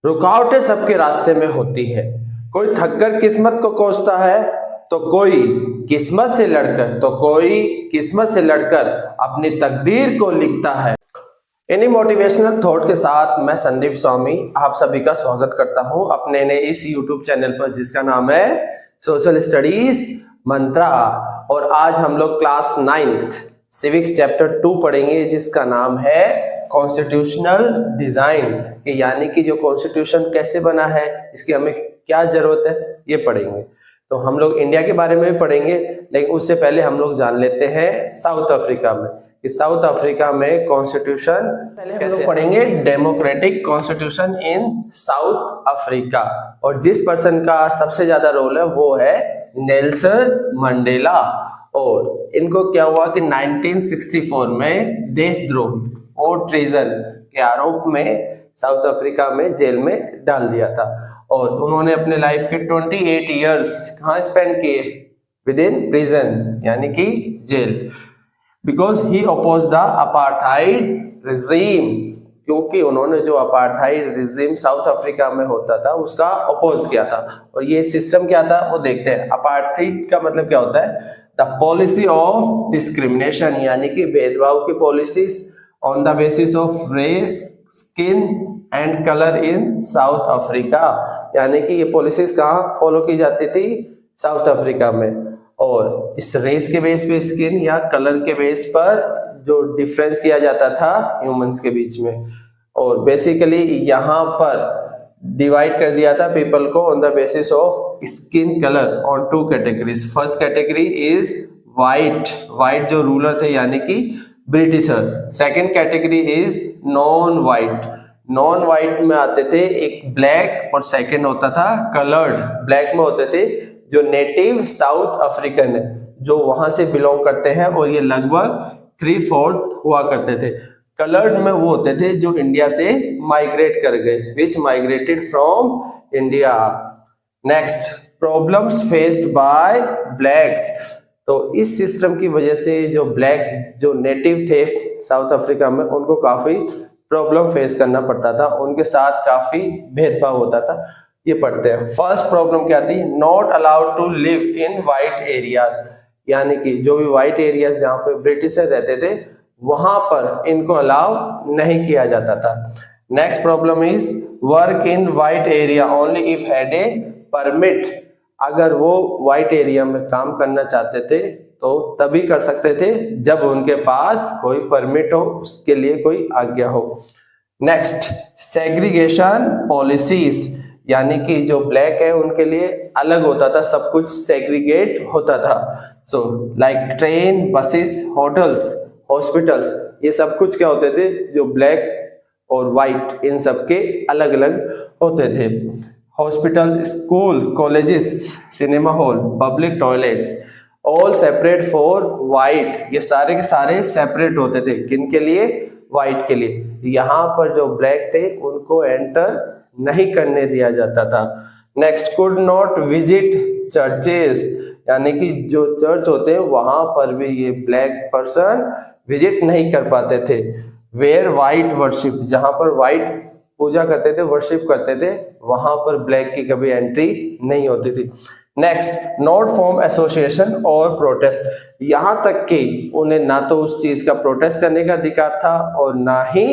रुकावटें सबके रास्ते में होती है। कोई थककर किस्मत को कोसता है तो कोई किस्मत से लड़कर अपनी तकदीर को लिखता है। इन्हीं मोटिवेशनल थॉट के साथ मैं संदीप स्वामी आप सभी का स्वागत करता हूं अपने नए इस यूट्यूब चैनल पर जिसका नाम है सोशल स्टडीज मंत्रा। और आज हम लोग क्लास 9th सिविक्स चैप्टर 2 पढ़ेंगे जिसका नाम है कॉन्स्टिट्यूशनल डिजाइन, यानी कि जो कॉन्स्टिट्यूशन कैसे बना है, इसकी हमें क्या जरूरत है, ये पढ़ेंगे। तो हम लोग इंडिया के बारे में भी पढ़ेंगे, लेकिन उससे पहले हम लोग जान लेते हैं साउथ अफ्रीका में कि साउथ अफ्रीका में कॉन्स्टिट्यूशन कैसे पढ़ेंगे। Democratic constitution in South Africa, और जिस पर्सन का सबसे ज्यादा रोल है वो है नेल्सन मंडेला। और इनको क्या हुआ कि 1964 में देशद्रोह और ट्रेजन के आरोप में साउथ अफ्रीका में जेल में डाल दिया था, और उन्होंने अपने लाइफ के 28 इयर्स कहाँ स्पेंड किए, विद इन प्रिजन यानी कि जेल, because he oppose the apartheid regime, क्योंकि उन्होंने जो अपार्थाइड रिजीम साउथ अफ्रीका में होता था उसका अपोज किया था। और ये सिस्टम क्या था वो देखते हैं। अपार्थाइड का मतलब क्या होता है, द पॉलिसी ऑफ डिस्क्रिमिनेशन, यानी कि भेदभाव की policies on the basis of race, skin and colour in South Africa, यानी कि ये पॉलिसीज कहाँ फॉलो की जाती थी, साउथ अफ्रीका में। और इस रेस के बेस पे, स्किन या कलर के बेस पर जो डिफरेंस किया जाता था ह्यूमंस के बीच में, और बेसिकली यहाँ पर डिवाइड कर दिया था पीपल को on the basis of skin colour on 2 categories. First category is white जो रूलर थे यानी कि britisher. Second category is non white में आते थे एक ब्लैक, और सेकेंड होता था कलर्ड। ब्लैक में होते थे जो नेटिव साउथ अफ्रीकन है, जो वहां से बिलोंग करते हैं, और ये लगभग 3/4 हुआ करते थे। कलर्ड में वो होते थे जो इंडिया से माइग्रेट कर गए, which migrated from India. Next, problems faced by blacks. तो इस सिस्टम की वजह से जो ब्लैक्स जो नेटिव थे साउथ अफ्रीका में, उनको काफी प्रॉब्लम फेस करना पड़ता था, उनके साथ काफी भेदभाव होता था। ये पढ़ते हैं। फर्स्ट प्रॉब्लम क्या थी, not allowed to live in white areas, यानी कि जो भी वाइट एरियाज जहाँ पे ब्रिटिशर रहते थे वहां पर इनको अलाउ नहीं किया जाता था। Next problem is work in white area only if had a permit. अगर वो वाइट एरिया में काम करना चाहते थे तो तभी कर सकते थे जब उनके पास कोई परमिट हो, उसके लिए कोई आज्ञा हो। नेक्स्ट, सेग्रीगेशन पॉलिसीज, यानी कि जो ब्लैक है उनके लिए अलग होता था, सब कुछ सेग्रीगेट होता था। So like train, buses, hotels, hospitals, ये सब कुछ क्या होते थे, जो ब्लैक और वाइट इन सब के अलग अलग होते थे। Hospital, school, colleges, cinema hall, public toilets, all separate for white, ये सारे के सारे सेपरेट होते थे। किन के लिए, वाइट के लिए। यहाँ पर जो ब्लैक थे उनको एंटर नहीं करने दिया जाता था। Next, could not visit churches, यानी कि जो चर्च होते हैं वहां पर भी ये ब्लैक पर्सन विजिट नहीं कर पाते थे। वेयर वाइट वर्शिप, जहां पर वाइट पूजा करते थे, वर्शिप करते थे, वहां पर ब्लैक की कभी एंट्री नहीं होती थी। नेक्स्ट, नॉट फॉर्म एसोसिएशन और प्रोटेस्ट, यहां तक कि उन्हें ना तो उस चीज का प्रोटेस्ट करने का अधिकार था और ना ही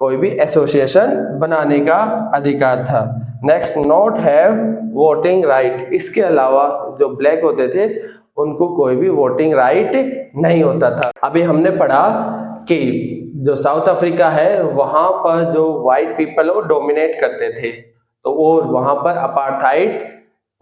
कोई भी एसोसिएशन बनाने का अधिकार था। Next, not have voting right, इसके अलावा जो ब्लैक होते थे उनको कोई भी वोटिंग राइट नहीं होता था। अभी हमने पढ़ा कि जो साउथ अफ्रीका है वहां पर जो व्हाइट पीपल वो डोमिनेट करते थे, तो और वहां पर अपार्थाइड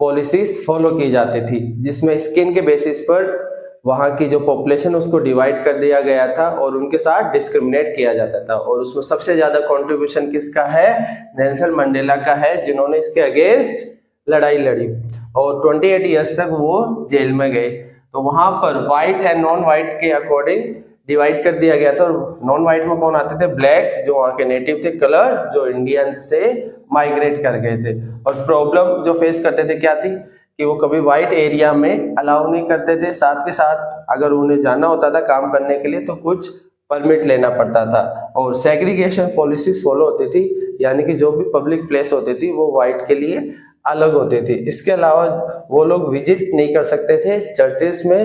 पॉलिसीज फॉलो की जाती थी, जिसमें स्किन के बेसिस पर वहां की जो पॉपुलेशन उसको डिवाइड कर दिया गया था और उनके साथ डिस्क्रिमिनेट किया जाता था। और उसमें सबसे ज्यादा कंट्रीब्यूशन किसका है, नेल्सन मंडेला का है, जिन्होंने इसके अगेंस्ट लड़ाई लड़ी और 28 इयर्स तक वो जेल में गए। तो वहां पर व्हाइट एंड नॉन व्हाइट के अकॉर्डिंग डिवाइड कर दिया गया था। और नॉन व्हाइट में कौन आते थे, ब्लैक जो वहां के नेटिव थे, कलर जो इंडियन से माइग्रेट कर गए थे। और प्रॉब्लम जो फेस करते थे क्या थी कि वो कभी व्हाइट एरिया में अलाउ नहीं करते थे, साथ के साथ अगर उन्हें जाना होता था काम करने के लिए तो कुछ परमिट लेना पड़ता था और सेग्रीगेशन पॉलिसीज फॉलो होती थी, यानी कि जो भी पब्लिक प्लेस होती थी वो व्हाइट के लिए अलग होती थी। इसके अलावा वो लोग विजिट नहीं कर सकते थे चर्चेस में।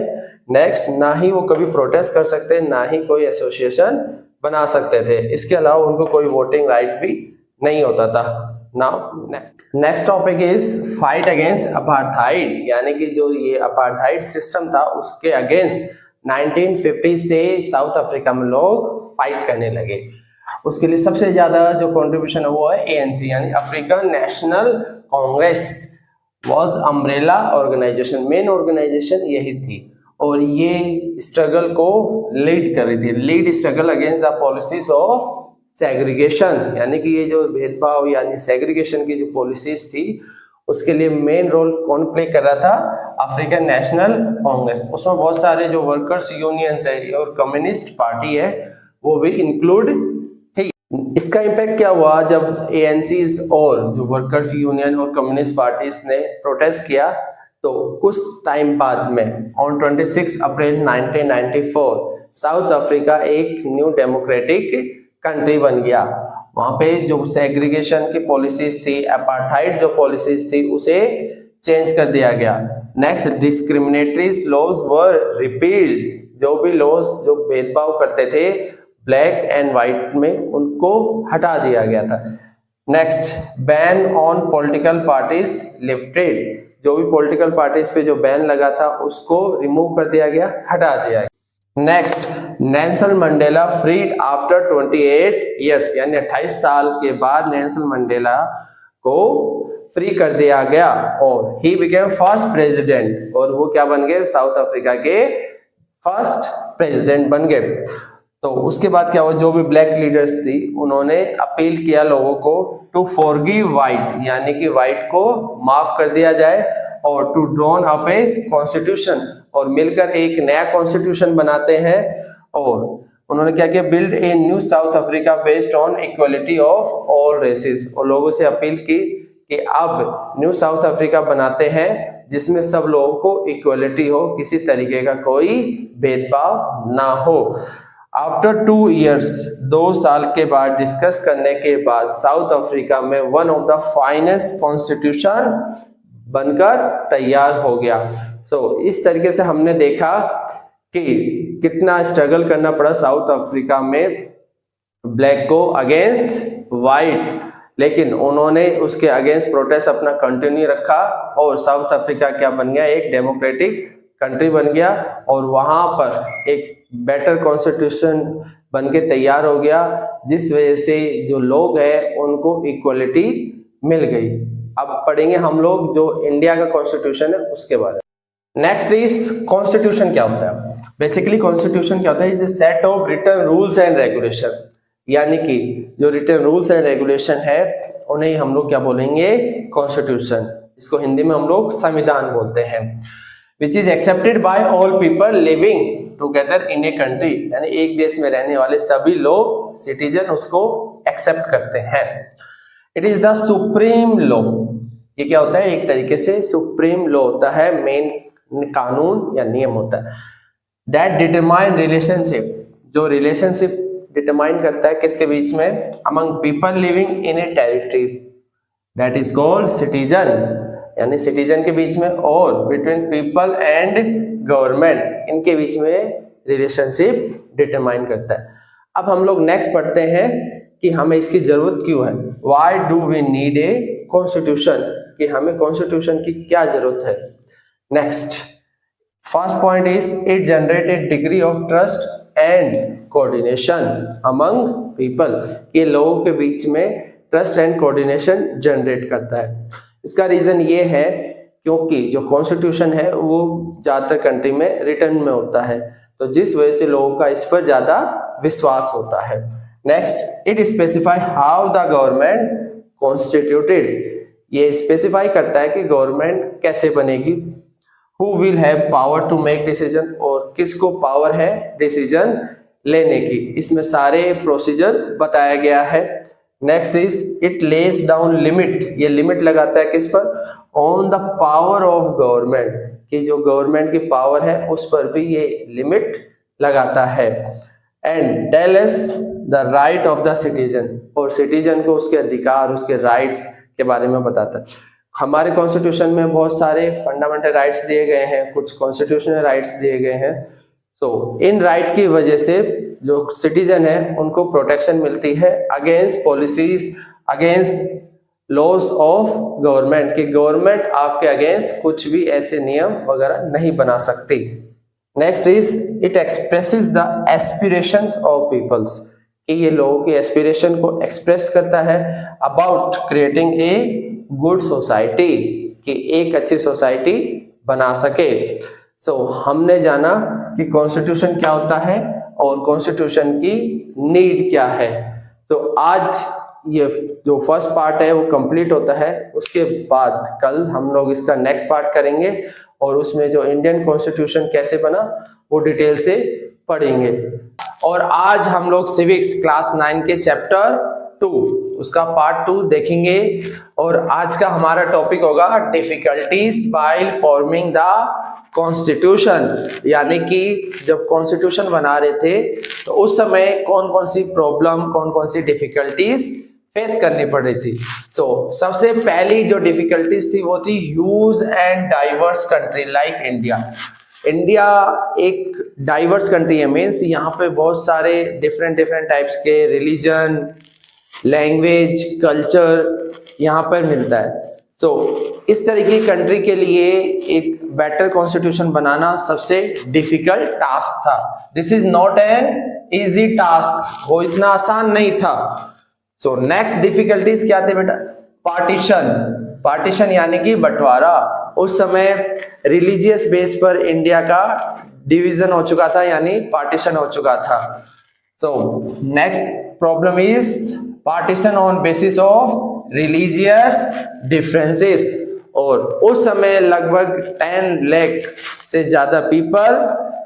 नेक्स्ट, ना ही वो कभी प्रोटेस्ट कर सकते, ना ही कोई एसोसिएशन बना सकते थे। इसके अलावा उनको कोई वोटिंग राइट भी नहीं होता था। Now next topic is fight against apartheid, यानी कि जो ये अपार्थाइड सिस्टम था उसके अगेंस्ट 1950 से साउथ अफ्रीका में लोग फाइट करने लगे। उसके लिए सबसे ज्यादा जो कंट्रीब्यूशन है वो है ANC, यानी African National Congress was umbrella organization, main organization यही थी और ये स्ट्रगल को लीड कर रही थी, lead struggle against the policies of segregation, यानी कि ये जो भेदभाव यानी सेग्रीगेशन की जो पॉलिसीज थी उसके लिए मेन रोल कौन प्ले कर रहा था? African National Congress. उसमें बहुत सारे जो वर्कर्स यूनियंस है और कम्युनिस्ट पार्टी है वो भी इंक्लूड थी। इसका इम्पैक्ट क्या हुआ जब ANCs और जो वर्कर्स यूनियन और कम्युनिस्ट पार्टीज ने प्रोटेस्ट किया, तो कुछ टाइम बाद में ऑन 26 अप्रैल 1994 साउथ अफ्रीका एक न्यू डेमोक्रेटिक कंट्री बन गया। वहां पे जो सेग्रीगेशन की पॉलिसीज थी, अपार्थाइड जो पॉलिसीज थी, उसे चेंज कर दिया गया। Next, discriminatory laws were repealed, जो भी लॉज जो भेदभाव करते थे ब्लैक एंड व्हाइट में, उनको हटा दिया गया था। Next, ban on political parties lifted, जो भी पॉलिटिकल पार्टीज पे जो बैन लगा था उसको रिमूव कर दिया गया, हटा दिया गया। Next, Nelson Mandela freed after 28 years, यानी 28 साल के बाद नेल्सन मंडेला को फ्री कर दिया गया और ही बिकेम फर्स्ट प्रेसिडेंट, और वो क्या बन गए? साउथ अफ्रीका के फर्स्ट प्रेसिडेंट बन गए। तो उसके बाद क्या हुआ? जो भी ब्लैक लीडर्स थी उन्होंने अपील किया लोगों को टू फॉरगिव व्हाइट, यानी कि व्हाइट को माफ कर दिया जाए और to drawn up a constitution, और मिलकर एक नया कॉन्स्टिट्यूशन बनाते हैं। और उन्होंने क्या किया? Build a new South Africa based on equality of all races, और लोगों से अपील की कि अब न्यू साउथ अफ्रीका बनाते हैं जिसमें सब लोगों को इक्वलिटी हो, किसी तरीके का कोई भेदभाव ना हो। आफ्टर 2 इयर्स, 2 साल के बाद डिस्कस करने के बाद साउथ अफ्रीका में one of the finest constitution बनकर तैयार हो गया। इस तरीके से हमने देखा कि कितना स्ट्रगल करना पड़ा साउथ अफ्रीका में ब्लैक को अगेंस्ट व्हाइट, लेकिन उन्होंने उसके अगेंस्ट प्रोटेस्ट अपना कंटिन्यू रखा और साउथ अफ्रीका क्या बन गया? एक डेमोक्रेटिक कंट्री बन गया और वहां पर एक बेटर कॉन्स्टिट्यूशन बनके तैयार हो गया, जिस वजह से जो लोग हैं उनको इक्वलिटी मिल गई। अब पढ़ेंगे हम लोग जो इंडिया का कॉन्स्टिट्यूशन है उसके बारे में। नेक्स्ट इज कॉन्स्टिट्यूशन क्या होता है? बेसिकली कॉन्स्टिट्यूशन क्या होता है? Is a set of written rules and regulation, यानी कि जो रिटन रूल्स एंड रेगुलेशन है उन्हें हम लोग क्या बोलेंगे? कॉन्स्टिट्यूशन। इसको हिंदी में हम लोग संविधान बोलते हैं। Which is accepted by all people living together in a country, यानी एक देश में रहने वाले सभी लोग सिटीजन उसको एक्सेप्ट करते हैं। It is the supreme law, ये क्या होता है? एक तरीके से सुप्रीम लॉ होता है, मेन कानून या नियम होता है। दैट डिटरमाइन रिलेशनशिप, जो रिलेशनशिप डिटरमाइन करता है किसके बीच में? Among people living in A territory, that is called citizen, यानी सिटीजन के बीच में, और बिटवीन पीपल एंड गवर्नमेंट, इनके बीच में रिलेशनशिप डिटरमाइन करता है। अब हम लोग नेक्स्ट पढ़ते हैं कि हमें इसकी जरूरत क्यों है। Why do we need a constitution, कि हमें कॉन्स्टिट्यूशन की क्या जरूरत है। Next, first point is it generated degree of trust and coordination among people, ये लोगों के बीच में ट्रस्ट एंड कोऑर्डिनेशन जनरेट करता है। इसका रीजन ये है क्योंकि जो कॉन्स्टिट्यूशन है वो ज्यादातर कंट्री में रिटन में होता है, तो जिस वजह से लोगों का इस पर ज्यादा विश्वास होता है। Next, it specify how the government constituted, ये स्पेसिफाई करता है कि गवर्नमेंट कैसे बनेगी। Who will have power to make decision, और किसको पावर है डिसीजन लेने की, इसमें सारे प्रोसीजर बताया गया है। Next is it less down limit, ये लिमिट लगाता है किस पर? On the power of government, कि जो गवर्नमेंट की पावर है उस पर भी ये लिमिट लगाता है। And tell us the right of the citizen, और सिटीजन को उसके अधिकार, उसके राइट्स के बारे में बताता है। हमारे कॉन्स्टिट्यूशन में बहुत सारे फंडामेंटल राइट्स दिए गए हैं, कुछ कॉन्स्टिट्यूशनल राइट्स दिए गए हैं। सो इन राइट की वजह से जो सिटीजन है उनको प्रोटेक्शन मिलती है against policies, against laws of government, कि गवर्नमेंट आपके अगेंस्ट कुछ भी ऐसे नियम वगैरह नहीं बना सकती। Next is it expresses the aspirations of peoples, कि ये लोगों की एस्पिरेशन को एक्सप्रेस करता है about creating a good society, कि एक अच्छी सोसाइटी बना सके। सो हमने जाना कि कॉन्स्टिट्यूशन क्या होता है और कॉन्स्टिट्यूशन की नीड क्या है। सो आज ये जो फर्स्ट पार्ट है वो कंप्लीट होता है, उसके बाद कल हम लोग इसका नेक्स्ट पार्ट करेंगे और उसमें जो इंडियन कॉन्स्टिट्यूशन कैसे बना वो डिटेल से पढ़ेंगे। और आज हम लोग सिविक्स क्लास 9 के चैप्टर 2 उसका पार्ट 2 देखेंगे। और आज का हमारा टॉपिक होगा difficulties while forming the constitution, यानी कि जब कॉन्स्टिट्यूशन बना रहे थे तो उस समय कौन कौन सी प्रॉब्लम, कौन कौन सी डिफिकल्टीज फेस करनी पड़ रही थी। सबसे पहली जो डिफिकल्टीज थी वो थी huge and diverse country like India. India एक डाइवर्स कंट्री है, मीन्स यहाँ पे बहुत सारे डिफरेंट टाइप्स के रिलीजन, लैंग्वेज, कल्चर यहाँ पर मिलता है। इस तरह की कंट्री के लिए एक बेटर कॉन्स्टिट्यूशन बनाना सबसे डिफिकल्ट टास्क था। This is not an easy task, वो इतना आसान नहीं था। नेक्स्ट डिफिकल्टीज क्या थे बेटा? पार्टीशन यानी कि बंटवारा। उस समय रिलीजियस बेस पर इंडिया का डिवीजन हो चुका था, यानी पार्टीशन हो चुका था। Next problem is partition on basis of religious differences, और उस समय लगभग 10 लाख से ज्यादा पीपल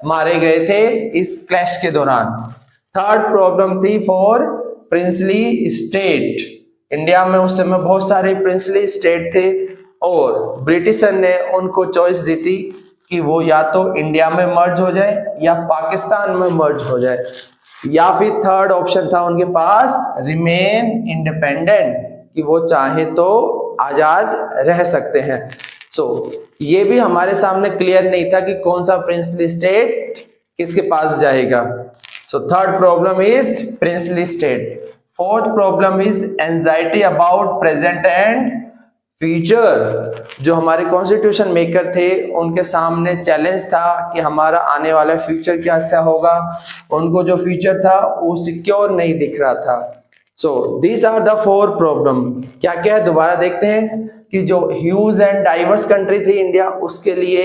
मारे गए थे इस क्लैश के दौरान। थर्ड प्रॉब्लम थी फॉर प्रिंसली स्टेट। इंडिया में उस समय बहुत सारे प्रिंसली स्टेट थे और ब्रिटिशर ने उनको चॉइस दी थी कि वो या तो इंडिया में मर्ज हो जाए या पाकिस्तान में मर्ज हो जाए, या फिर थर्ड ऑप्शन था उनके पास रिमेन इंडिपेंडेंट, कि वो चाहे तो आजाद रह सकते हैं। ये भी हमारे सामने क्लियर नहीं था कि कौन सा प्रिंसली स्टेट किसके पास जाएगा। Third problem is princely state. Fourth problem is anxiety about present and future. जो हमारे कॉन्स्टिट्यूशन मेकर थे उनके सामने चैलेंज था कि हमारा आने वाला फ्यूचर कैसा होगा। उनको जो फ्यूचर था वो सिक्योर नहीं दिख रहा था। These are the 4 problem. क्या क्या है दोबारा देखते हैं कि जो ह्यूज एंड डाइवर्स कंट्री थी इंडिया, उसके लिए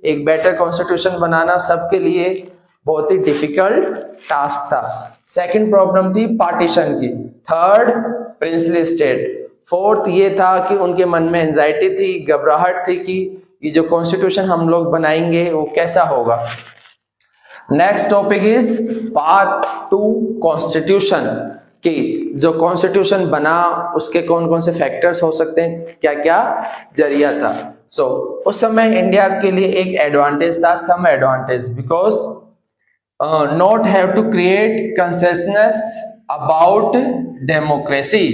एक बेटर कॉन्स्टिट्यूशन बनाना सबके लिए बहुत ही डिफिकल्ट टास्क था। सेकंड प्रॉब्लम थी पार्टीशन की। Third princely state. फोर्थ ये था कि उनके मन में एंजाइटी थी, घबराहट थी कि ये जो कॉन्स्टिट्यूशन हम लोग बनाएंगे वो कैसा होगा। Next topic is part 2 constitution, कि जो कॉन्स्टिट्यूशन बना उसके कौन कौन से फैक्टर्स हो सकते हैं, क्या क्या जरिया था। उस समय इंडिया के लिए एक एडवांटेज था, some advantage, because not have to create concessions about democracy.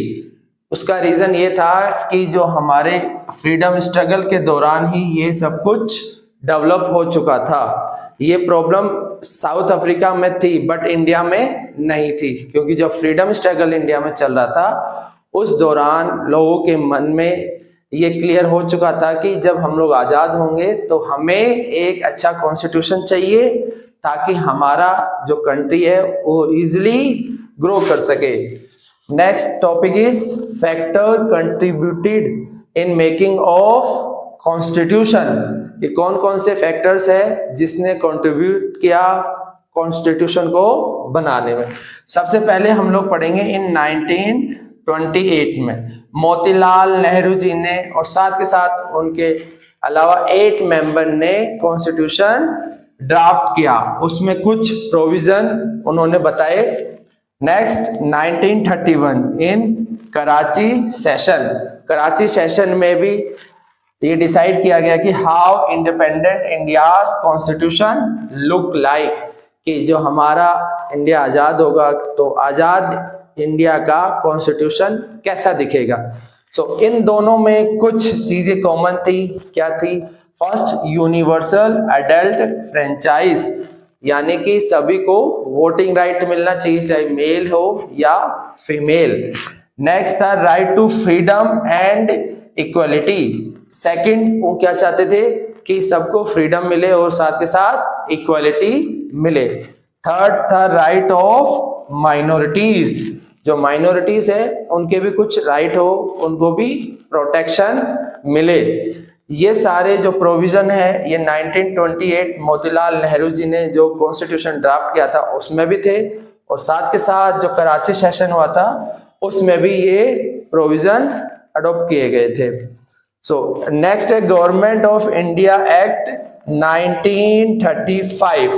उसका रीजन ये था कि जो हमारे फ्रीडम स्ट्रगल के दौरान ही ये सब कुछ डेवलप हो चुका था। ये प्रॉब्लम साउथ अफ्रीका में थी बट इंडिया में नहीं थी, क्योंकि जब फ्रीडम स्ट्रगल इंडिया में चल रहा था उस दौरान लोगों के मन में ये क्लियर हो चुका था कि जब हम लोग आजाद होंगे तो हमें एक अच्छा कॉन्स्टिट्यूशन चाहिए ताकि हमारा जो कंट्री है वो इजिली ग्रो कर सके। Next topic is factor contributed in making of constitution, कि कौन कौन से फैक्टर्स है जिसने कंट्रीब्यूट किया कॉन्स्टिट्यूशन को बनाने में। सबसे पहले हम लोग पढ़ेंगे इन 1928 में मोतीलाल नेहरू जी ने और साथ के साथ उनके अलावा 8 मेंबर ने कॉन्स्टिट्यूशन ड्राफ्ट किया, उसमें कुछ प्रोविजन उन्होंने बताए। नेक्स्ट 1931 इन कराची सेशन, कराची सेशन में भी ये डिसाइड किया गया कि how independent India's constitution look like, कि जो हमारा इंडिया आजाद होगा तो आजाद इंडिया का कॉन्स्टिट्यूशन कैसा दिखेगा। सो इन दोनों में कुछ चीजें कॉमन थी। क्या थी? फर्स्ट, यूनिवर्सल एडल्ट फ्रेंचाइज, यानी कि सभी को वोटिंग राइट मिलना चाहिए, चाहे मेल हो या फीमेल। नेक्स्ट था right to freedom and equality. Second, वो क्या चाहते थे कि सबको फ्रीडम मिले और साथ के साथ इक्वलिटी मिले। थर्ड था राइट ऑफ माइनॉरिटीज, जो माइनॉरिटीज है उनके भी कुछ राइट हो, उनको भी प्रोटेक्शन मिले। ये सारे जो प्रोविजन है ये 1928 मोतीलाल नेहरू जी ने जो कॉन्स्टिट्यूशन ड्राफ्ट किया था उसमें भी थे, और साथ के साथ जो कराची सेशन हुआ था उसमें भी ये प्रोविजन अडॉप्ट किए गए थे। सो नेक्स्ट है गवर्नमेंट ऑफ इंडिया एक्ट 1935।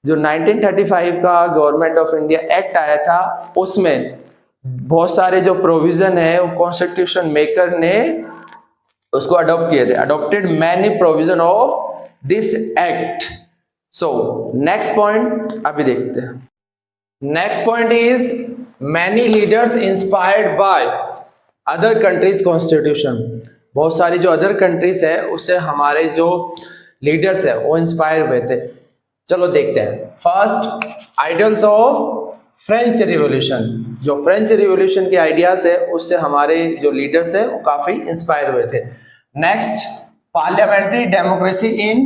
जो 1935 का गवर्नमेंट ऑफ इंडिया एक्ट आया था उसमें बहुत सारे जो प्रोविजन है वो कॉन्स्टिट्यूशन मेकर ने उसको अडॉप्ट किए थे। Adopted many provision of this act. So next point अभी देखते हैं। Next point is many leaders inspired by other countries constitution. बहुत सारी जो अदर कंट्रीज है उससे हमारे जो लीडर्स है वो इंस्पायर हुए थे। चलो देखते हैं। First, ideals of French revolution. जो फ्रेंच रिवॉल्यूशन के आइडियाज है उससे हमारे जो लीडर्स है वो काफी इंस्पायर हुए थे। Next, parliamentary democracy in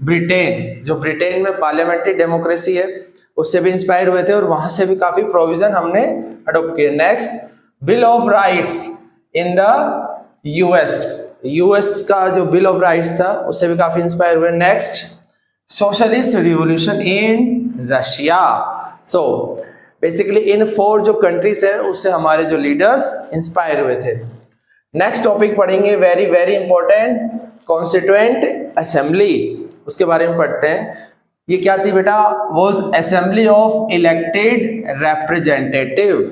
Britain. जो ब्रिटेन में पार्लियामेंट्री डेमोक्रेसी है उससे भी इंस्पायर हुए थे और वहां से भी काफी प्रोविजन हमने अडॉप्ट किए। Next, bill of rights in the US का जो बिल ऑफ राइट्स था उससे भी काफी इंस्पायर हुए। Next, socialist revolution in Russia. So basically in 4 जो कंट्रीज है उससे हमारे जो लीडर्स इंस्पायर हुए थे। नेक्स्ट टॉपिक पढ़ेंगे, very very important, constituent assembly. उसके बारे में पढ़ते हैं। ये क्या थी बेटा? Was assembly of elected representative,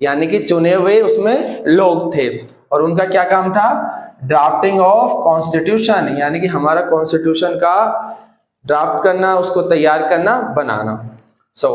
यानी कि चुने हुए उसमें लोग थे और उनका क्या काम था? ड्राफ्टिंग ऑफ कॉन्स्टिट्यूशन, यानी कि हमारा कॉन्स्टिट्यूशन का ड्राफ्ट करना, उसको तैयार करना, बनाना। सो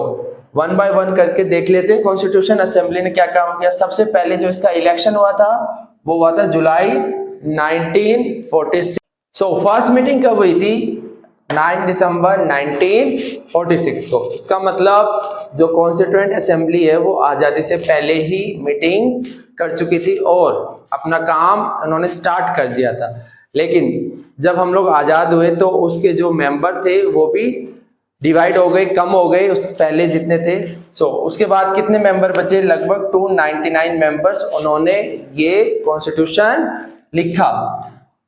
वन बाय वन करके देख लेते हैं कॉन्स्टिट्यूशन असेंबली ने क्या काम किया। सबसे पहले जो इसका इलेक्शन हुआ था वो हुआ था जुलाई 1946। सो फर्स्ट मीटिंग कब हुई थी? 9 दिसंबर 1946 को। इसका मतलब जो कॉन्स्टिट्यूएंट असेंबली है वो आजादी से पहले ही मीटिंग कर चुकी थी और अपना काम उन्होंने स्टार्ट कर दिया था। लेकिन जब हम लोग आजाद हुए तो उसके जो मेंबर थे वो भी डिवाइड हो गए, कम हो गए उस पहले जितने थे। सो उसके बाद कितने मेंबर बचे? लगभग 299 मेंबर्स उन्होंने ये कॉन्स्टिट्यूशन लिखा।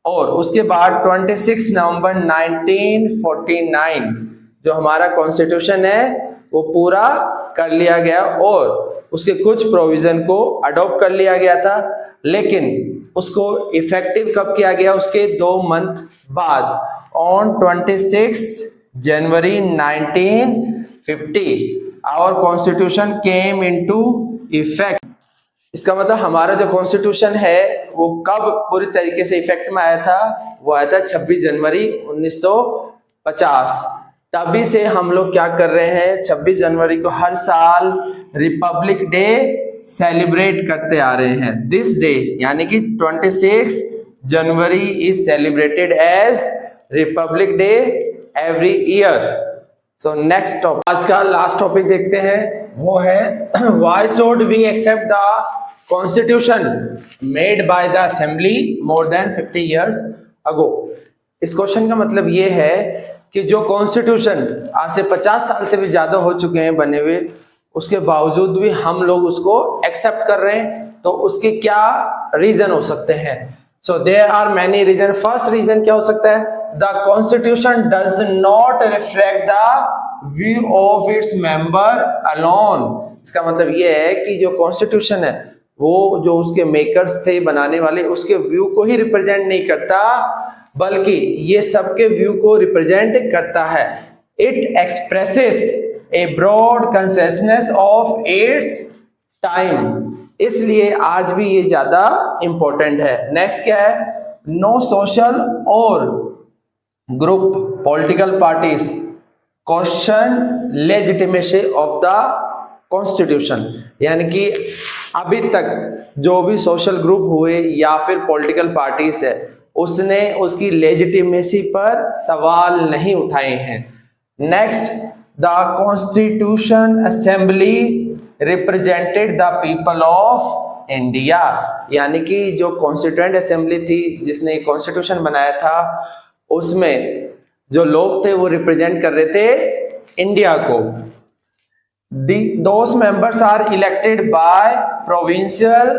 और उसके बाद 26 नवंबर 1949 जो हमारा कॉन्स्टिट्यूशन है वो पूरा कर लिया गया और उसके कुछ प्रोविजन को अडॉप्ट कर लिया गया था। लेकिन उसको इफेक्टिव कब किया गया? उसके 2 मंथ बाद, on 26 January 1950 our constitution came into effect. इसका मतलब हमारा जो कॉन्स्टिट्यूशन है वो कब पूरी तरीके से इफेक्ट में आया था? वो आया था 26 जनवरी 1950। तभी से हम लोग क्या कर रहे हैं? 26 जनवरी को हर साल रिपब्लिक डे सेलिब्रेट करते आ रहे हैं। दिस डे यानी कि 26 January is celebrated as Republic Day every year. So next topic, आज का लास्ट टॉपिक देखते हैं, वो है why should we accept the constitution made by the assembly more than 50 years ago. इस क्वेश्चन का मतलब ये है कि जो कॉन्स्टिट्यूशन आज से 50 साल से भी ज्यादा हो चुके हैं बने हुए, उसके बावजूद भी हम लोग उसको एक्सेप्ट कर रहे हैं, तो उसके क्या रीजन हो सकते हैं? So there are many reason. First reason क्या हो सकता है? The constitution does not reflect the view of its member alone. इसका मतलब ये है कि जो कॉन्स्टिट्यूशन है वो जो उसके मेकर्स थे बनाने वाले, उसके व्यू को ही रिप्रेजेंट नहीं करता, बल्कि ये सबके व्यू को रिप्रेजेंट करता है। It expresses a broad consensus of its time. इसलिए आज भी ये ज्यादा इंपॉर्टेंट है। नेक्स्ट क्या है? नो सोशल और group political parties question legitimacy of the constitution, यानी कि अभी तक जो भी सोशल ग्रुप हुए या फिर पॉलिटिकल पार्टीज है उसने उसकी लेजिटिमेसी पर सवाल नहीं उठाए हैं। Next, the constitution assembly represented the people of India, यानी कि जो कॉन्स्टिट्यूएंट असेंबली थी जिसने कॉन्स्टिट्यूशन बनाया था उसमें जो लोग थे वो रिप्रेजेंट कर रहे थे इंडिया को। Those members are elected by provincial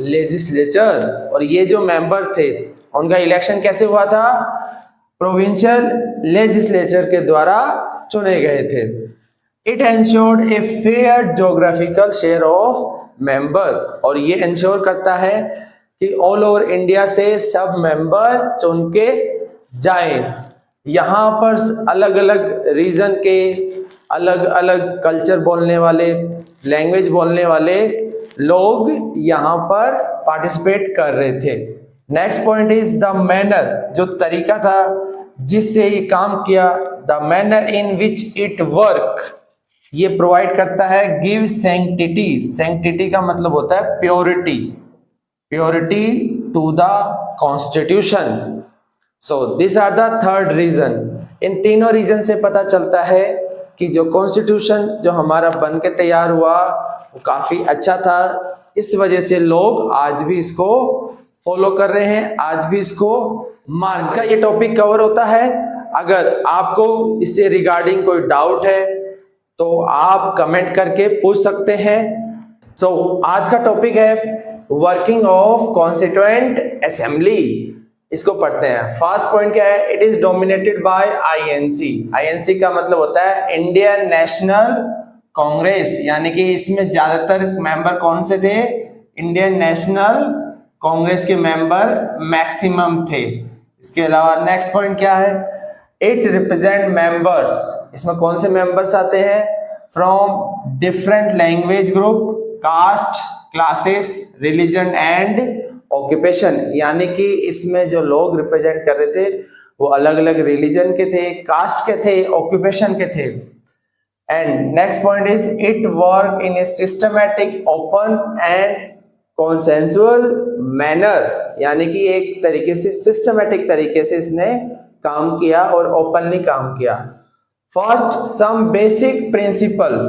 legislature, और ये जो मेंबर थे उनका इलेक्शन कैसे हुआ था? प्रोविंशियल लेजिस्लेचर के द्वारा चुने गए थे। It ensured a fair geographical share of member, और ये इंश्योर करता है कि ऑल ओवर इंडिया से सब मेंबर चुन के जाएं। यहाँ पर अलग अलग रीजन के अलग अलग कल्चर बोलने वाले, लैंग्वेज बोलने वाले लोग यहाँ पर पार्टिसिपेट कर रहे थे। Next point is the manner, जो तरीका था जिससे ये काम किया, the manner in which it work, ये प्रोवाइड करता है गिव सैंक्टिटी। सैंक्टिटी का मतलब होता है purity, purity to the constitution. So this are the third reason. इन तीनों रीजन से पता चलता है कि जो कॉन्स्टिट्यूशन जो हमारा बन के तैयार हुआ वो काफी अच्छा था। इस वजह से लोग आज भी इसको फॉलो कर रहे हैं, आज भी इसको मान का ये टॉपिक कवर होता है। अगर आपको इससे रिगार्डिंग कोई डाउट है तो आप कमेंट करके पूछ सकते हैं। आज का टॉपिक है वर्किंग ऑफ कॉन्स्टिट्यूएंट असेंबली। इसको पढ़ते हैं। फर्स्ट पॉइंट क्या है? It is dominated by INC. INC का मतलब होता है इंडियन नेशनल कांग्रेस, यानी कि इसमें ज्यादातर मेंबर कौन से थे? इंडियन नेशनल कांग्रेस के मेंबर मैक्सिमम थे। इसके अलावा नेक्स्ट पॉइंट क्या है? It represent members. इसमें कौन से मेंबर्स आते हैं? From different language group, caste, classes, religion and occupation, यानी कि इसमें जो लोग रिप्रेजेंट कर रहे थे वो अलग अलग रिलीजन के थे, कास्ट के थे, ऑक्यूपेशन के थे। And next point is it work in a systematic, open and consensual manner, यानी कि एक तरीके से सिस्टमैटिक तरीके से इसने काम किया और ओपनली काम किया। First, some basic principle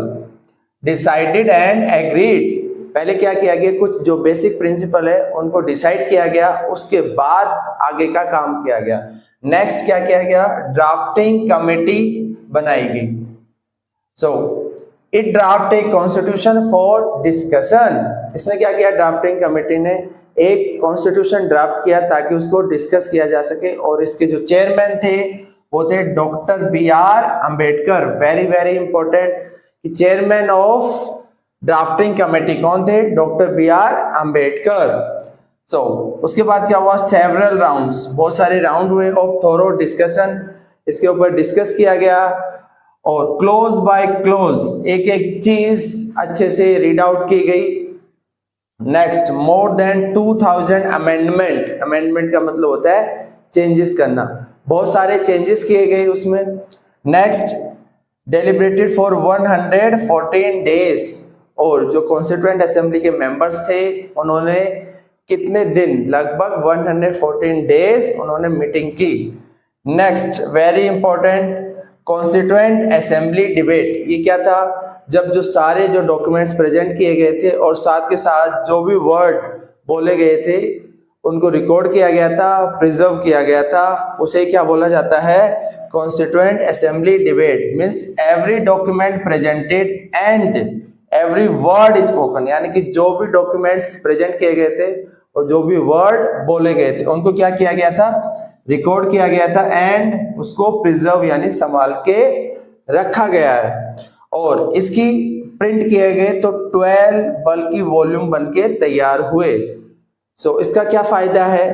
decided and agreed. पहले क्या किया गया? कुछ जो बेसिक प्रिंसिपल है उनको डिसाइड किया गया, उसके बाद आगे का काम किया गया। नेक्स्ट क्या किया गया? ड्राफ्टिंग कमेटी बनाई गई। It draft a constitution for discussion. इसने क्या किया? ड्राफ्टिंग कमेटी ने एक कॉन्स्टिट्यूशन ड्राफ्ट किया ताकि उसको डिस्कस किया जा सके, और इसके जो चेयरमैन थे वो थे doctor BR Ambedkar. Very very important कि चेयरमैन ऑफ ड्राफ्टिंग कमेटी कौन थे? Doctor BR Ambedkar. उसके बाद क्या हुआ? सेवरल राउंड्स, बहुत सारे राउंड हुए ऑफ थोरो डिस्कशन। इसके ऊपर डिस्कस किया गया और क्लोज बाय क्लोज एक एक चीज अच्छे से रीड आउट की गई। Next, more than 2000 amendment. Amendment का मतलब होता है चेंजेस करना, बहुत सारे चेंजेस किए गए उसमें। नेक्स्ट, डेलिब्रेटेड फॉर 114 डेज, और जो कॉन्स्टिट्यूएंट असेंबली के मेंबर्स थे उन्होंने कितने दिन? लगभग 114 डेज उन्होंने मीटिंग की। Next, very important, constituent assembly debate. ये क्या था? जब जो सारे जो डॉक्यूमेंट्स प्रेजेंट किए गए थे और साथ के साथ जो भी वर्ड बोले गए थे उनको रिकॉर्ड किया गया था, प्रिजर्व किया गया था, उसे क्या बोला जाता है? Constituent assembly debate. Means every document presented and every word spoken, यानी कि जो भी डॉक्यूमेंट्स प्रेजेंट किए गए थे और जो भी वर्ड बोले गए थे उनको क्या किया गया था? रिकॉर्ड किया गया था एंड उसको प्रिजर्व यानी संभाल के रखा गया है। और इसकी प्रिंट किए गए तो 12 बल्कि वॉल्यूम बनके तैयार हुए। इसका क्या फायदा है?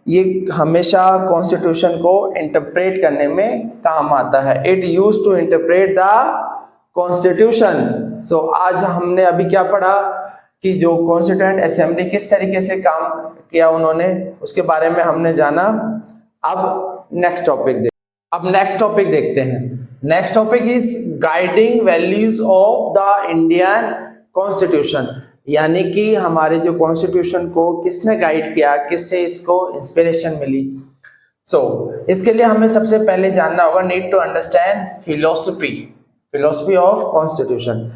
ये हमेशा कॉन्स्टिट्यूशन को इंटरप्रेट करने में काम आता है। It used to interpret the constitution. आज हमने अभी क्या पढ़ा कि जो कॉन्स्टिट्यूएंट असेंबली किस तरीके से काम किया उन्होंने, उसके बारे में हमने जाना। अब नेक्स्ट टॉपिक देखते। अब नेक्स्ट टॉपिक देखते हैं। Next topic is guiding values of the Indian constitution, यानी कि हमारे जो कॉन्स्टिट्यूशन को किसने गाइड किया, किससे इसको इंस्पिरेशन मिली। इसके लिए हमें सबसे पहले जानना होगा, need to understand philosophy of constitution.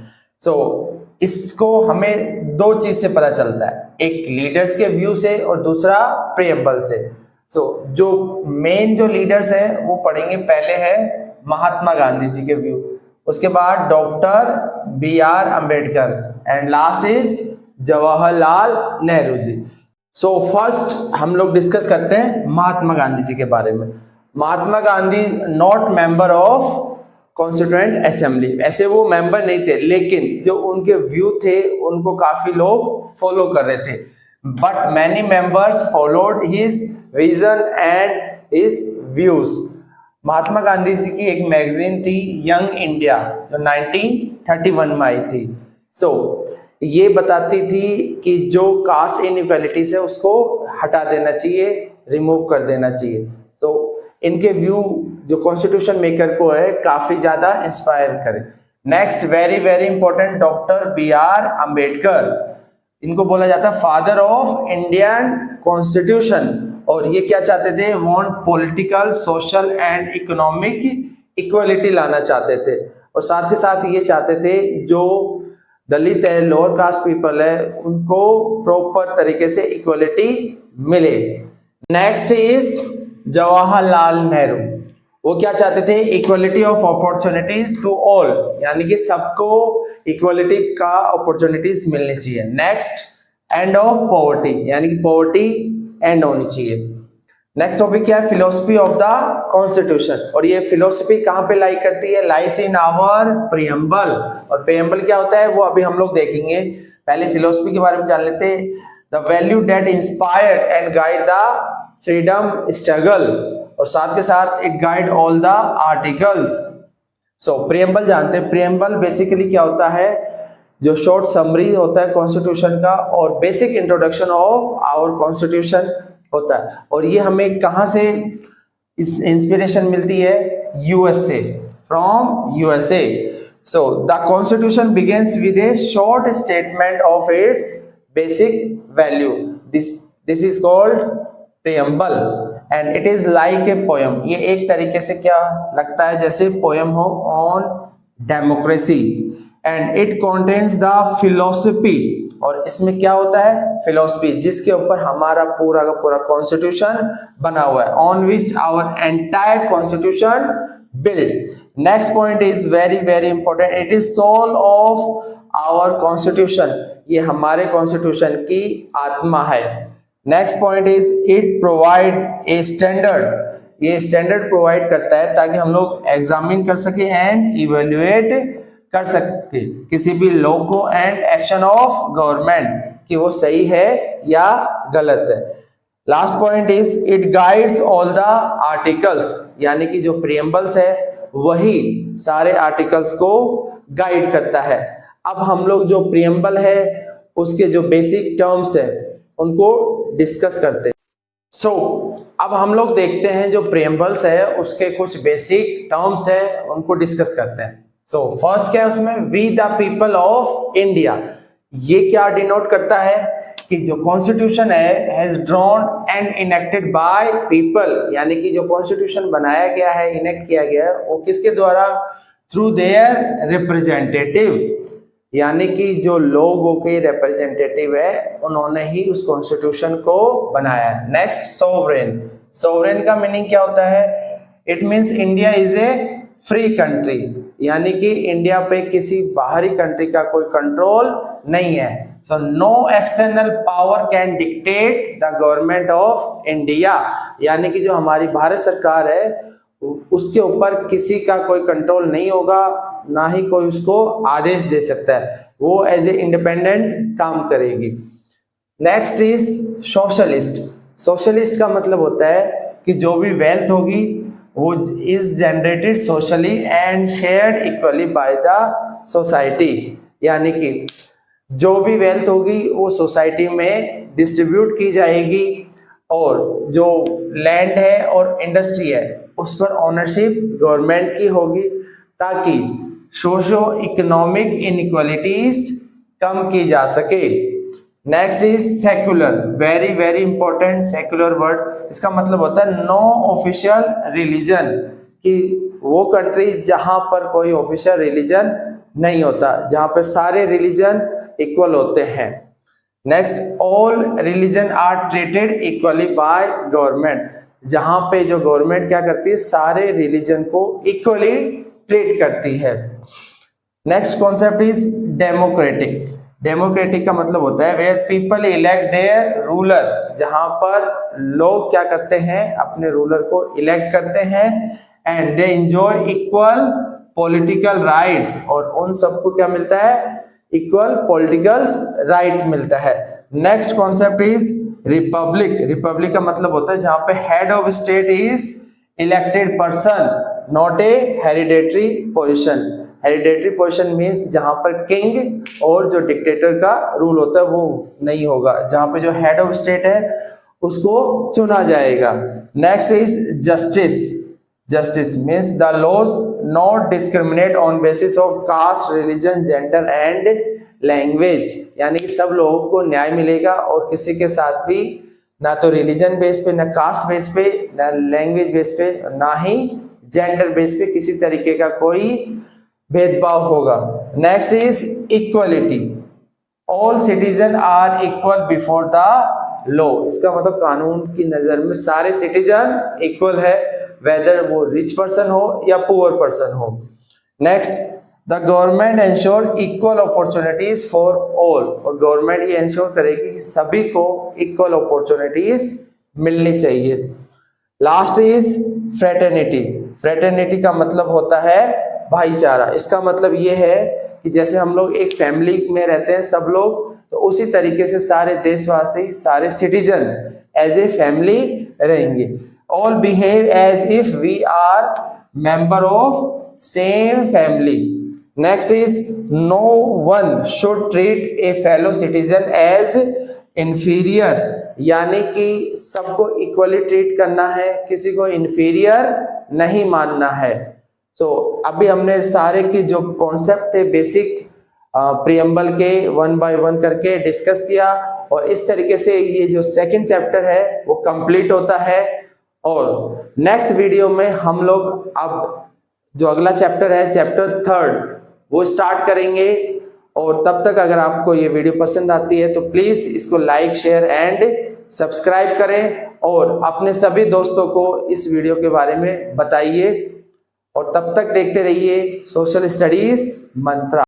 इसको हमें दो चीज से पता चलता है, एक लीडर्स के व्यू से और दूसरा प्रीएम्बल से। जो मेन जो लीडर्स है वो पढ़ेंगे, पहले है महात्मा गांधी जी के व्यू, उसके बाद doctor BR Ambedkar and last is Jawaharlal Nehru ji. First हम लोग डिस्कस करते हैं महात्मा गांधी जी के बारे में। Mahatma Gandhi not member of constituent assembly, ऐसे वो मेंबर नहीं थे, लेकिन जो उनके व्यू थे उनको काफी लोग फॉलो कर रहे थे। But many members followed his vision and his views. Mahatma Gandhi ji की एक मैगजीन थी यंग इंडिया, जो 1931 में आई थी। ये बताती थी कि जो कास्ट इनइक्वालिटीज है उसको हटा देना चाहिए, रिमूव कर देना चाहिए। इनके व्यू जो कॉन्स्टिट्यूशन मेकर को है काफी ज्यादा इंस्पायर करे। Next very very important, doctor BR Ambedkar, इनको बोला जाता है फादर ऑफ इंडियन कॉन्स्टिट्यूशन। और ये क्या चाहते थे, want political, social and economic equality लाना चाहते थे, और साथ के साथ ये चाहते थे जो दलित है, लोअर कास्ट पीपल है, उनको प्रॉपर तरीके से इक्वलिटी मिले। नेक्स्ट इज जवाहरलाल नेहरू, वो क्या चाहते थे, equality of opportunities to all, यानी कि सबको इक्वलिटी का अपॉर्चुनिटीज मिलनी चाहिए। नेक्स्ट एंड ऑफ पॉवर्टी, यानी कि पॉवर्टी एंड होनी चाहिए। नेक्स्ट टॉपिक क्या है, फिलोसफी ऑफ द कॉन्स्टिट्यूशन, और ये फिलोसफी कहां पे लाई करती है, लाइस इन आवर प्रीएम्बल। और प्रीएम्बल क्या होता है वो अभी हम लोग देखेंगे, पहले फिलोसफी के बारे में जान लेते हैं। The value that inspired and guide the freedom struggle, और साथ के साथ it guide all the articles. Preamble जानते हैं, प्रीएम्बल बेसिकली क्या होता है, जो शॉर्ट समरी होता है कॉन्स्टिट्यूशन का, और basic introduction of our constitution होता है। और ये हमें कहां से इस इंस्पिरेशन मिलती है, USA, from USA। The constitution begins with A short statement of its basic value, this is called preamble and it is like a poem. ये एक तरीके से क्या लगता है, जैसे पोयम हो on democracy, and it contains the philosophy, और इसमें क्या होता है, फिलोसफी, जिसके ऊपर हमारा पूरा का पूरा कॉन्स्टिट्यूशन बना हुआ है, on which our entire constitution build. Next point is very very important, it is soul of our constitution, ये हमारे कॉन्स्टिट्यूशन की आत्मा है। Next point is it provide a standard, ये स्टैंडर्ड प्रोवाइड करता है ताकि हम लोग एग्जामिन कर सके एंड इवेल्युएट कर सकते किसी भी लॉ को एंड एक्शन ऑफ गवर्नमेंट कि वो सही है या गलत है। Last point is it guides all the articles, यानी कि जो प्रीएम्बल्स है वही सारे आर्टिकल्स को गाइड करता है। अब हम लोग जो प्रीएम्बल है उसके जो बेसिक टर्म्स है उनको डिस्कस करते हैं। अब हम लोग देखते हैं जो प्रीएम्बल्स है उसके कुछ बेसिक टर्म्स है उनको डिस्कस करते हैं। फर्स्ट क्या है उसमें, we the people of India, ये क्या डिनोट करता है कि जो कॉन्स्टिट्यूशन है has drawn and enacted by people, यानी कि जो कॉन्स्टिट्यूशन बनाया गया है, इनेक्ट किया गया है, वो किसके द्वारा, थ्रू देयर रिप्रेजेंटेटिव, यानी कि जो लोगों के रिप्रेजेंटेटिव है उन्होंने ही उस कॉन्स्टिट्यूशन को बनाया है। नेक्स्ट सोवरेन, सोवरेन का मीनिंग क्या होता है, it means India is a free country, यानी कि इंडिया पे किसी बाहरी कंट्री का कोई कंट्रोल नहीं है। So no external power can dictate the government of India, यानी कि जो हमारी भारत सरकार है उसके ऊपर किसी का कोई कंट्रोल नहीं होगा, ना ही कोई उसको आदेश दे सकता है, वो एज ए इंडिपेंडेंट काम करेगी। नेक्स्ट इज सोशलिस्ट, सोशलिस्ट का मतलब होता है कि जो भी वेल्थ होगी वो is generated socially and shared equally by the society, यानी कि जो भी वेल्थ होगी वो सोसाइटी में डिस्ट्रीब्यूट की जाएगी, और जो लैंड है और इंडस्ट्री है उस पर ओनरशिप गवर्नमेंट की होगी, ताकि सोशो इकोनॉमिक इनइक्वालिटीज कम की जा सके। Next is secular, very very important secular word. इसका मतलब होता है नो ऑफिशियल रिलीजन, कि वो कंट्री जहां पर कोई ऑफिशियल रिलीजन नहीं होता, जहां पर सारे रिलीजन इक्वल होते हैं। Next, all religion are treated equally by government, जहां पे जो गवर्नमेंट क्या करती है, सारे रिलीजन को इक्वली ट्रीट करती है। Next concept is democratic. Democratic का मतलब होता है where people elect their ruler, जहां पर लोग क्या करते हैं, अपने रूलर को इलेक्ट करते हैं, and they enjoy equal political rights, और उन सबको क्या मिलता है, इक्वल पॉलिटिकल राइट मिलता है। Next concept is Republic. Republic का मतलब होता है जहां पे head of state is elected person, not a hereditary position. Hereditary position means जहां पर किंग और जो डिक्टेटर का रूल होता है वो नहीं होगा, जहां पे जो हेड ऑफ स्टेट है उसको चुना जाएगा। Next is justice. Justice means the laws not discriminate on basis of caste, religion, gender and language, यानी कि सब लोगों को न्याय मिलेगा और किसी के साथ भी ना तो रिलीजन बेस पे, ना कास्ट बेस पे, ना लैंग्वेज बेस पे, ना ही जेंडर बेस पे किसी तरीके का कोई भेदभाव होगा। Next is equality, all citizen are equal before the law. इसका मतलब कानून की नजर में सारे सिटीजन इक्वल है, वेदर वो रिच पर्सन हो या पुअर पर्सन हो। Next, the government ensure equal opportunities for all, और गवर्नमेंट ये एंश्योर करेगी कि सभी को इक्वल अपॉर्चुनिटीज मिलनी चाहिए। Last is fraternity. फ्रेटर्निटी का मतलब होता है भाईचारा। इसका मतलब ये है कि जैसे हम लोग एक फैमिली में रहते हैं सब लोग, तो उसी तरीके से सारे देशवासी, सारे सिटीजन एज ए फैमिली रहेंगे। All behave as if we are member of same family. Next is no one should treat a fellow citizen as inferior, यानी कि सबको इक्वली ट्रीट करना है, किसी को inferior नहीं मानना है। अभी हमने सारे के जो कॉन्सेप्ट थे बेसिक प्रियम्बल के 1 by 1 करके डिस्कस किया, और इस तरीके से ये जो सेकंड चैप्टर है वो कंप्लीट होता है। और नेक्स्ट वीडियो में हम लोग अब जो अगला चैप्टर है, चैप्टर 3, वो स्टार्ट करेंगे। और तब तक अगर आपको ये वीडियो पसंद आती है तो प्लीज इसको लाइक, शेयर एंड सब्सक्राइब करें, और अपने सभी दोस्तों को इस वीडियो के बारे में बताइए। और तब तक देखते रहिए सोशल स्टडीज मंत्रा।